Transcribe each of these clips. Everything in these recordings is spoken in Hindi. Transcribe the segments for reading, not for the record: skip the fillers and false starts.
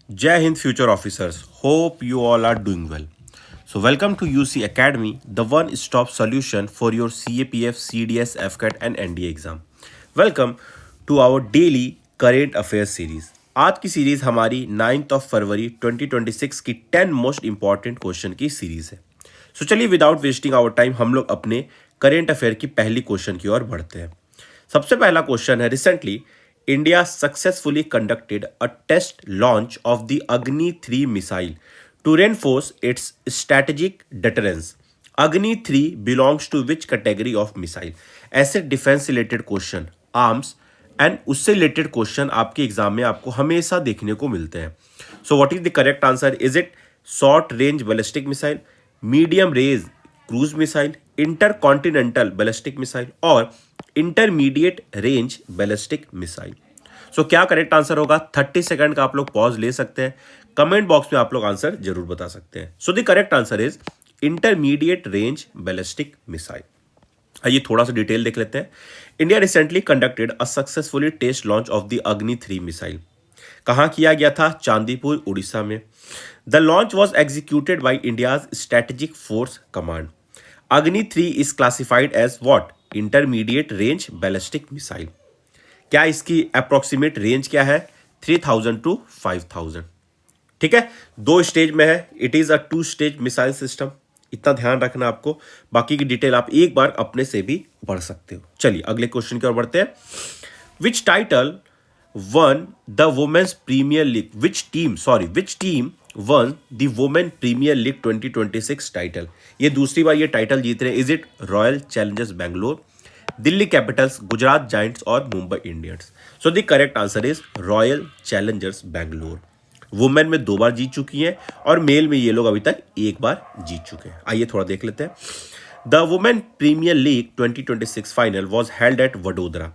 Jai Hind future officers. Hope you all are doing well. So welcome to UC Academy, the one-stop solution for your CAPF, CDS, FCAT and NDA exam. Welcome to our daily current affairs series. आज की सीरीज हमारी 9th ऑफ फरवरी 2026 की 10 मोस्ट इंपॉर्टेंट क्वेश्चन की सीरीज है. सो चलिए विदाउट वेस्टिंग आवर टाइम हम लोग अपने करेंट अफेयर की पहली क्वेश्चन की ओर बढ़ते हैं. सबसे पहला क्वेश्चन है, recently India successfully conducted a test launch of the Agni 3 missile to reinforce its strategic deterrence. Agni 3 belongs to which category of missile. ऐसे defence related question, arms and उससे रिलेटेड क्वेश्चन आपके एग्जाम में आपको हमेशा देखने को मिलते हैं. So what is the correct answer? Is it short range ballistic missile, medium range cruise missile, intercontinental ballistic missile और इंटरमीडिएट रेंज बैलिस्टिक मिसाइल? सो क्या करेक्ट आंसर होगा? 30 सेकंड का आप लोग पॉज ले सकते हैं. कमेंट बॉक्स में आप लोग आंसर जरूर बता सकते हैं. So the correct answer is intermediate range ballistic missile. आइए थोड़ा सा डिटेल देख लेते हैं. India recently conducted a successfully test launch of the Agni 3 missile. कहाँ किया गया था? चांदीपुर, उड़ीसा में. The launch was executed by India's strategic force command. Agni 3 is classified as what? Intermediate range ballistic missile. क्या इसकी अप्रोक्सीमेट रेंज क्या है? 3000 टू 5000. ठीक है, 2 स्टेज में है. It is a 2 stage missile system. इतना ध्यान रखना आपको. बाकी की डिटेल आप एक बार अपने से भी पढ़ सकते हो. चलिए अगले क्वेश्चन की ओर बढ़ते हैं. Which title won the Women's premiere League? Which team won the women premiere league 2026 title? ये दूसरी बार ये टाइटल जीत रहे हैं. Is it Royal Challengers Bangalore, Delhi Capitals, Gujarat Giants और Mumbai Indians? So the correct answer is Royal Challengers Bangalore. Women में 2 बार जीत चुकी हैं और मेल में ये लोग अभी तक 1 बार जीत चुके हैं. आइए थोड़ा देख लेते हैं. The women premiere league 2026 final was held at Vadodara.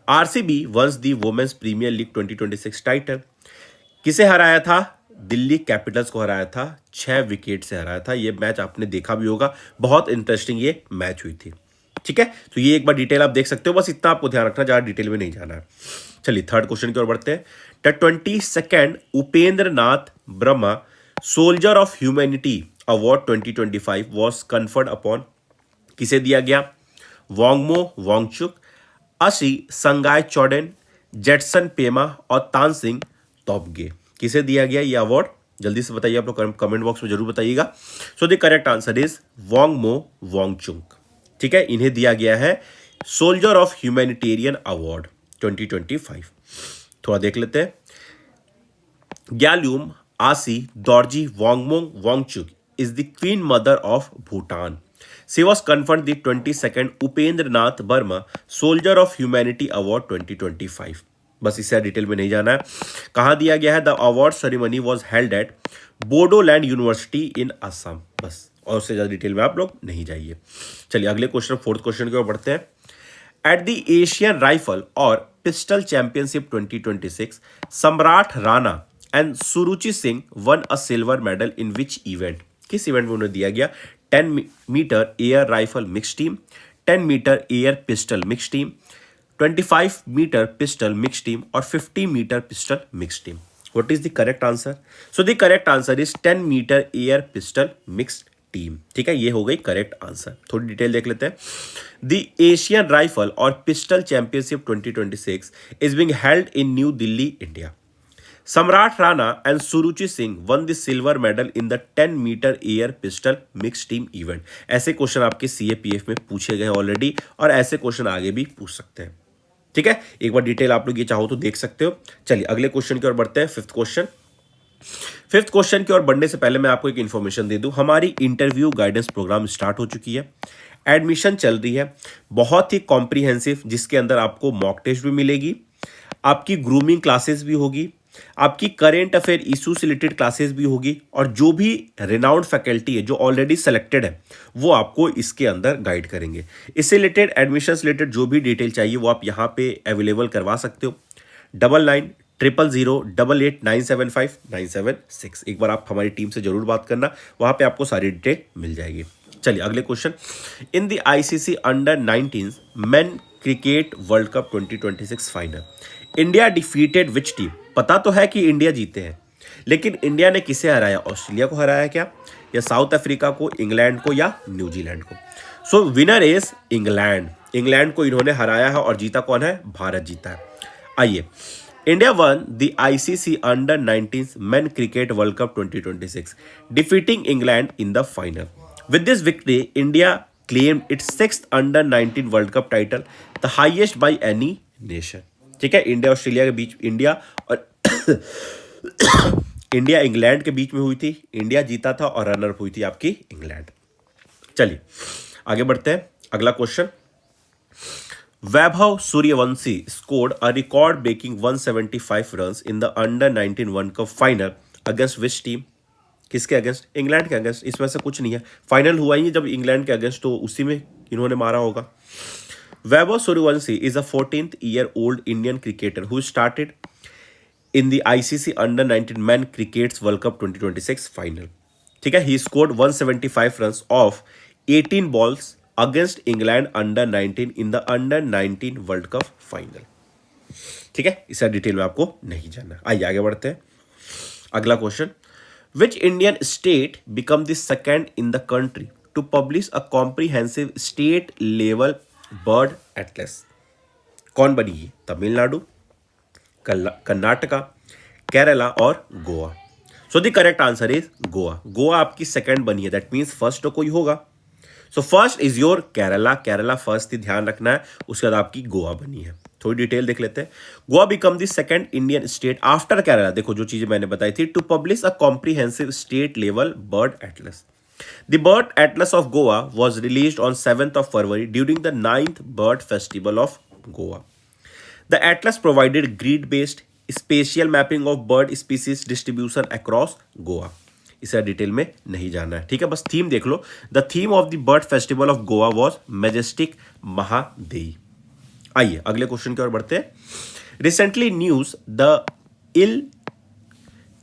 RCB won the women's premiere league 2026 title. किसे हराया था? दिल्ली कैपिटल्स को हराया था. 6 विकेट से हराया था. ये मैच आपने देखा भी होगा. बहुत इंटरेस्टिंग ये मैच हुई थी. ठीक है, तो ये एक बार डिटेल आप देख सकते हो. बस इतना आपको ध्यान रखना, ज़्यादा डिटेल में नहीं जाना है. चलिए थर्ड क्वेश्चन की ओर बढ़ते हैं. The 22nd Upendra Nath Brahma soldier of humanity award 2025 was conferred upon. किसे दिया गया? वांगमो वांगचुक, अशी संगाय चौडेन, जेटसन पेमा और तानसिंग तोबगे. किसे दिया गया ये अवार्ड? जल्दी से बताइए आप लोग, कमेंट बॉक्स में जरूर बताइएगा. So the correct answer is Wangmo Wangchuk. ठीक है, इन्हें दिया गया है सोल्जर ऑफ ह्यूमैनिटेरियन अवार्ड 2025. थोड़ा देख लेते हैं. ग्याल्यूम आसी Dorji वांगमोंग Wangchuck is the queen mother of Bhutan. She was conferred the 22nd Upendra Nath Verma soldier of humanity award 2025. बस इससे डिटेल में नहीं जाना है. कहाँ दिया गया है? The award ceremony was held at Bodoland University in Assam. बस, और उससे ज़्यादा डिटेल में आप लोग नहीं जाइए. चलिए अगले क्वेश्चन, फोर्थ क्वेश्चन की ओर बढ़ते हैं. एट द एशियन राइफल और pistol championship 2026 Samrat Rana and Suruchi Singh won a silver medal in which event? किस इवेंट में उन्हें दिया गया? 10 metre air rifle mix team, 10 metre air pistol mix team, 25 metre pistol mix team और 50 metre pistol mix team. What is the correct answer? So the correct answer is 10 metre air pistol mix team. ठीक है, ये हो गई करेक्ट आंसर. थोड़ी डिटेल देख लेते हैं. द एशियन राइफल और pistol championship 2026 is being held in new Delhi, India. Samrat Rana and Suruchi Singh won the silver medal in the 10 metre air pistol mix team event. ऐसे क्वेश्चन आपके सीएपीएफ में पूछे गए ऑलरेडी और ऐसे क्वेश्चन आगे भी पूछ सकते हैं. ठीक है, एक बार डिटेल आप लोग ये चाहो तो देख सकते हो. चलिए अगले क्वेश्चन की ओर बढ़ते हैं. फिफ्थ क्वेश्चन की ओर बढ़ने से पहले मैं आपको एक इन्फॉर्मेशन दे दूं. हमारी इंटरव्यू गाइडेंस प्रोग्राम स्टार्ट हो चुकी है. एडमिशन चल रही है, बहुत ही कॉम्प्रिहेंसिव, जिसके अंदर आपको मॉक टेस्ट भी मिलेगी, आपकी ग्रूमिंग क्लासेस भी होगी, आपकी करेंट अफेयर इशू से रिलेटेड क्लासेस भी होगी और जो भी रिनाउंड फैकल्टी है जो ऑलरेडी सेलेक्टेड है वो आपको इसके अंदर गाइड करेंगे. इससे रिलेटेड, एडमिशन से रिलेटेड जो भी डिटेल चाहिए वो आप यहाँ पे अवेलेबल करवा सकते हो. 990008975976. एक बार आप हमारी टीम से जरूर बात करना, वहाँ पे आपको सारी डिटेल मिल जाएगी. चलिए अगले question. In the ICC under 19 main cricket world cup 2026 final, India defeated which team? पता तो है कि इंडिया जीते हैं, लेकिन इंडिया ने किसे हराया? ऑस्ट्रेलिया को हराया क्या, या साउथ अफ्रीका को, इंग्लैंड को, या न्यूजीलैंड को? सो विनर इज इंग्लैंड। इंग्लैंड को इन्होंने हराया है और जीता कौन है? भारत जीता है। आइए, India one the ICC under 19 main cricket world cup 2026 defeating England in the final. With this victory India claimed its sixth under 19 world cup title, the highest by any nation. ठीक है, इंडिया ऑस्ट्रेलिया के बीच, इंडिया और इंडिया इंग्लैंड के बीच में हुई थी। इंडिया जीता था और रनर हुई थी आपकी इंग्लैंड। चलिए आगे बढ़ते हैं। अगला question, Vaibhav Suryavanshi scored a record breaking 175 runs in the under 19 world cup final against which team? किसके अगेंस्ट? इंग्लैंड के अगेंस्ट। इसमें से कुछ नहीं है, फाइनल हुआ ही जब इंग्लैंड के अगेंस्ट, तो उसी में इन्होंने मारा होगा। Vaibhav Suryavanshi is a 14th year old Indian cricketer who started in the ICC under 19 men cricket's world cup 2026 final. ठीक है, he scored 175 runs off 18 balls against England under 19 in the under 19 world cup final. ठीक है, इसका डिटेल में आपको नहीं जानना। आइए आगे बढ़ते हैं। अगला question, which Indian state become the second in the country to publish a comprehensive state level bird atlas? कौन बनी है? तमिलनाडु, कर्नाटका, केरला और Goa. So the correct answer is Goa. Goa आपकी सेकंड बनी है, दैट मीन्स फर्स्ट तो कोई होगा। So first is your Kerala, Kerala first थी, ध्यान रखना है। उसके बाद आपकी गोवा बनी है। थोड़ी डिटेल देख लेते हैं। Goa become the second Indian state after Kerala, देखो जो चीजें मैंने बताई थी, to publish a comprehensive state level bird atlas. The bird atlas of Goa was released on 7th of February during the 9th Bird Festival of Goa. The atlas provided grid-based spatial mapping of bird species distribution across Goa. इसे डिटेल में नहीं जाना है, ठीक है, बस थीम देख लो। The theme of the bird festival of Goa was majestic Mahadei. आइए अगले क्वेश्चन की ओर बढ़ते हैं। Recently news the El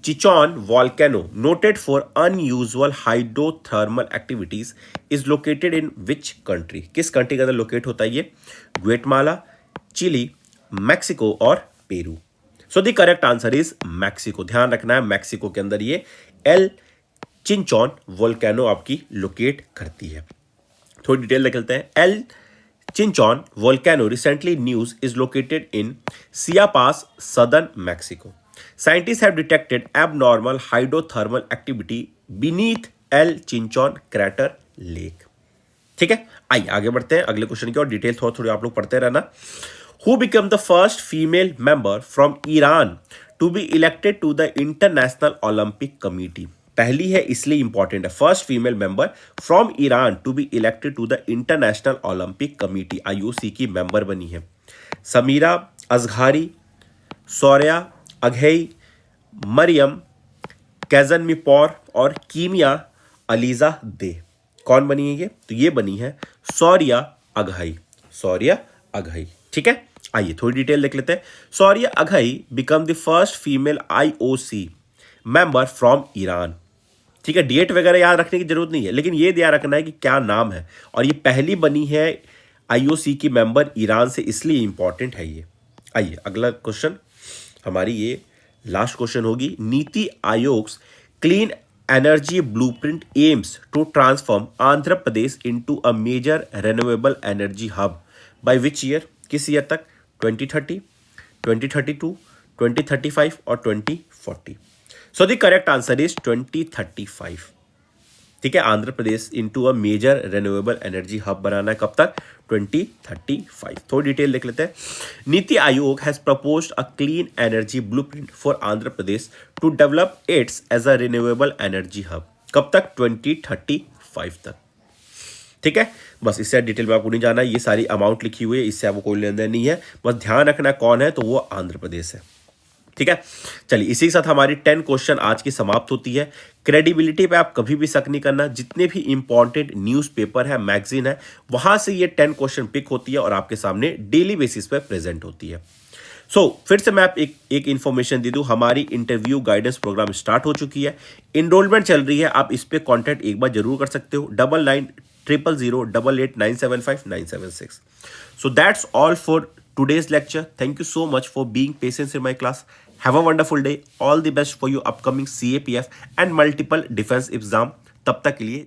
Chichon volcano noted for unusual hydrothermal activities is located in which country? किस कंट्री के अंदर लोकेट होता है ये? ग्वेटमाला, चिली, मैक्सिको और Peru. So the correct answer is Mexico. ध्यान रखना है, मैक्सिको के अंदर ये एल चिंचॉन वोल्केनो आपकी लोकेट करती है। थोड़ी डिटेल देख लेते हैं। El Chichon volcano recently news is located in Chiapas, southern Mexico. Scientists have detected abnormal hydrothermal activity beneath El Chinchon crater lake. ठीक है, आइए आगे बढ़ते हैं अगले क्वेश्चन की और डिटेल थोड़ी आप लोग पढ़ते रहना। Who became the first female member from Iran to be elected to the International Olympic Committee? पहली है इसलिए इंपॉर्टेंट है। First female member from Iran to be elected to the international Olympic committee, IOC की मेंबर बनी है। समीरा अजहारी, सौर्या अघई, मरियम कैजनमिपौर और कीमिया अलीजा दे। कौन बनी है ये? तो ये बनी है सौर्या अघई। सौर्या अघई, ठीक है। आइए थोड़ी डिटेल देख लेते हैं। Soraya Aghaei become the first female IOC member from Iran. ठीक है, डेट वगैरह याद रखने की जरूरत नहीं है, लेकिन ये ध्यान रखना है कि क्या नाम है, और ये पहली बनी है आईओसी की मेंबर ईरान से, इसलिए इंपॉर्टेंट है ये। आइए अगला क्वेश्चन, हमारी ये लास्ट क्वेश्चन होगी। NITI Aayog clean energy blueprint aims to transform Andhra Pradesh into a major renewable energy hub by which year? किस ईयर तक? 2030, 2032, 2035 और 2040। So the correct answer is 2035। ठीक है, Andhra Pradesh into a major renewable energy hub बनाना है कब तक? 2035। थोड़ी डिटेल देख लेते हैं। NITI Aayog has proposed a clean energy blueprint for Andhra Pradesh to develop its as a renewable energy hub. कब तक? 2035 तक। ठीक है, बस इससे डिटेल में आपको नहीं जाना है। ये सारी अमाउंट लिखी हुई है, इससे आपको कोई लेन देन नहीं है, बस ध्यान रखना कौन है, तो वो आंध्र प्रदेश है। ठीक है, चलिए इसी के साथ हमारी 10 क्वेश्चन आज की समाप्त होती है। क्रेडिबिलिटी पे आप कभी भी शक नहीं करना। जितने भी इंपॉर्टेंट न्यूज़पेपर है, मैगजीन है, वहां से ये 10 क्वेश्चन पिक होती है और आपके सामने डेली बेसिस पे प्रेजेंट होती है। फिर से मैं आप एक इन्फॉर्मेशन दे दूं, हमारी इंटरव्यू गाइडेंस प्रोग्राम स्टार्ट हो चुकी है। इनरोलमेंट चल रही है, आप इस पे कॉन्टैक्ट एक बार जरूर कर सकते हो। 9900088975 976। So that's all for today's lecture. Thank you so much for being patient in my class. Have a wonderful day, all the best for your upcoming CAPF and multiple defence exam. तब तक के लिए